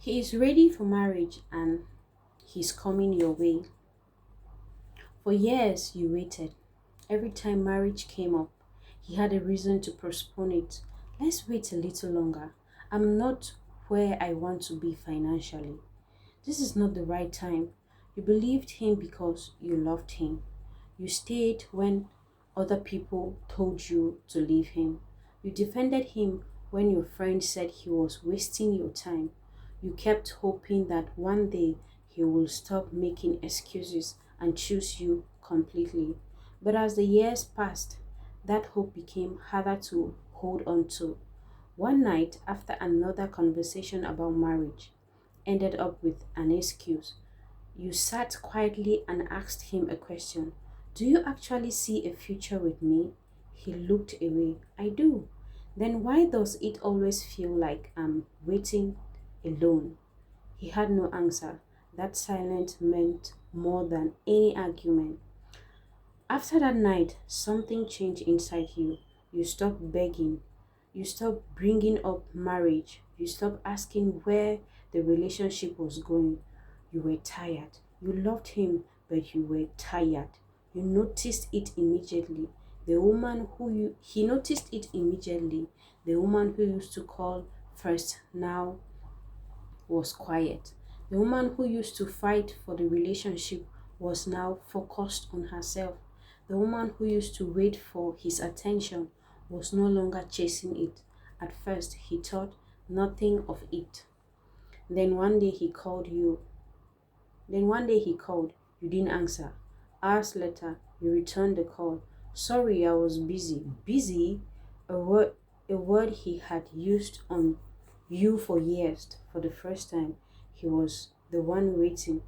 He is ready for marriage and he's coming your way. For years you waited. Every time marriage came up, he had a reason to postpone it. Let's wait a little longer. I'm not where I want to be financially. This is not the right time. You believed him because you loved him. You stayed when other people told you to leave him. You defended him when your friend said he was wasting your time. You kept hoping that one day he will stop making excuses and choose you completely. But as the years passed, that hope became harder to hold on to. One night, after another conversation about marriage ended up with an excuse, you sat quietly and asked him a question. Do you actually see a future with me? He looked away. I do. Then why does it always feel like I'm waiting alone? He had no answer. That silence meant more than any argument. After that night, something changed inside you. You stopped begging. You stopped bringing up marriage. You stopped asking where the relationship was going. You were tired. You loved him, but you were tired. You noticed it immediately. He noticed it immediately. The woman who used to call first now was quiet. The woman who used to fight for the relationship was now focused on herself. The woman who used to wait for his attention was no longer chasing it. At first, he thought nothing of it. Then one day he called you. Then one day he called. You didn't answer. Hours later, you returned the call. Sorry, I was busy. Busy? A word he had used on you for years. For the first time, he was the one waiting.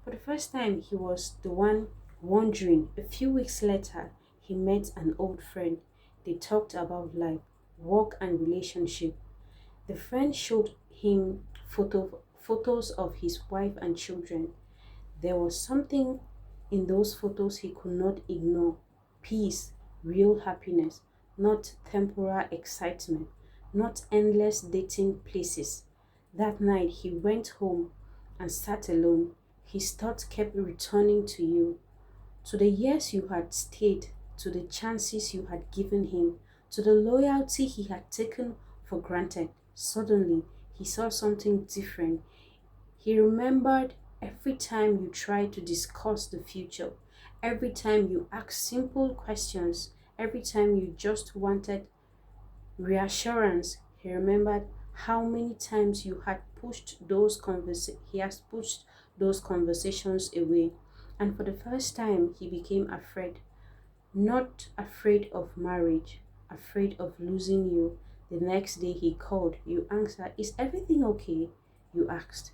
For the first time, he was the one wondering. A few weeks later, he met an old friend. They talked about life, work, and relationship. The friend showed him photos of his wife and children. There was something in those photos he could not ignore: peace, real happiness, not temporal excitement, not endless dating places. That night he went home and sat alone. His thoughts kept returning to you, to the years you had stayed, to the chances you had given him, to the loyalty he had taken for granted. Suddenly, he saw something different. He remembered every time you tried to discuss the future, every time you asked simple questions, every time you just wanted reassurance. He remembered how many times you had he has pushed those conversations away. And for the first time, he became afraid. Not afraid of marriage, afraid of losing you. The next day he called. You answered. Is everything okay? You asked.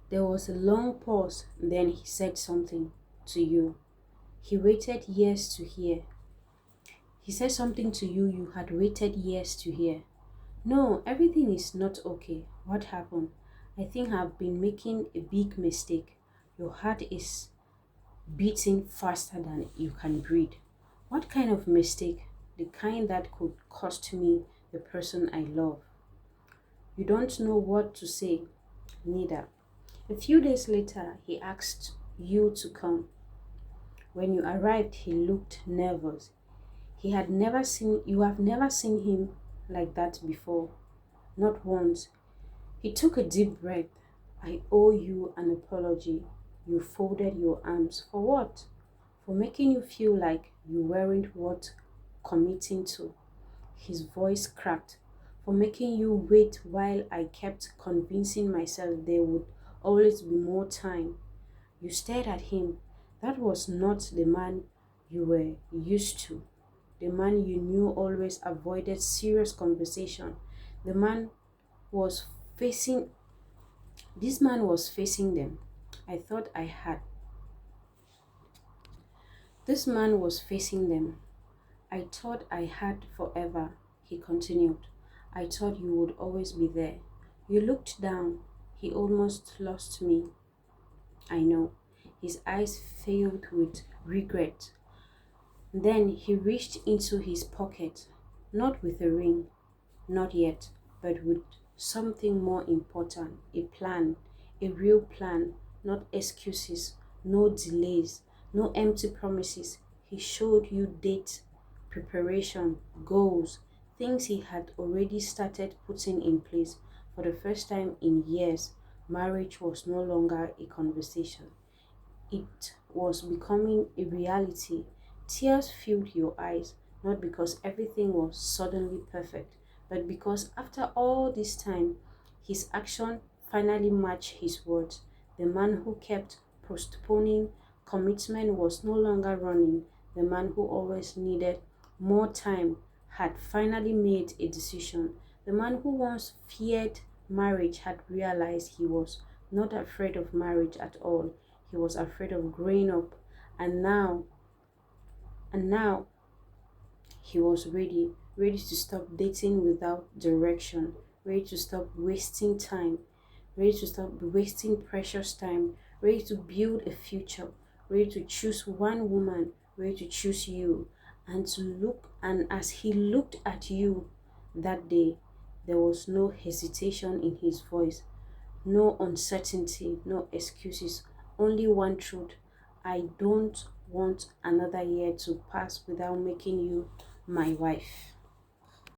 There was a long pause, then he said something to you. He waited years to hear. He said something to you you had waited years to hear. No, everything is not okay. What happened? I think I've been making a big mistake. Your heart is beating faster than you can breathe. What kind of mistake? The kind that could cost me the person I love. You don't know what to say. Neither. A few days later, he asked you to come. When you arrived, he looked nervous. You have never seen him like that before. Not once. He took a deep breath. I owe you an apology. You folded your arms. For what? For making you feel like you weren't worth committing to. His voice cracked. For making you wait while I kept convincing myself there would always be more time. You stared at him. That was not the man you were used to. The man you knew always avoided serious conversation. The man was facing this man was facing them. I thought I had. This man was facing them. I thought I had forever, he continued. I thought you would always be there. You looked down. He almost lost me. I know. His eyes filled with regret. Then he reached into his pocket, not with a ring, not yet, but something more important, a plan, a real plan, not excuses, no delays, no empty promises. He showed you date, preparation, goals, things he had already started putting in place. For the first time in years, marriage was no longer a conversation. It was becoming a reality. Tears filled your eyes, not because everything was suddenly perfect, but because after all this time, his action finally matched his words. The man who kept postponing commitment was no longer running. The man who always needed more time had finally made a decision. The man who once feared marriage had realized he was not afraid of marriage at all. He was afraid of growing up, and now he was ready to stop dating without direction, ready to stop wasting time, ready to stop wasting precious time, ready to build a future, ready to choose one woman, ready to choose you, and to look. And as he looked at you that day, there was no hesitation in his voice, no uncertainty, no excuses, only one truth. I don't want another year to pass without making you my wife.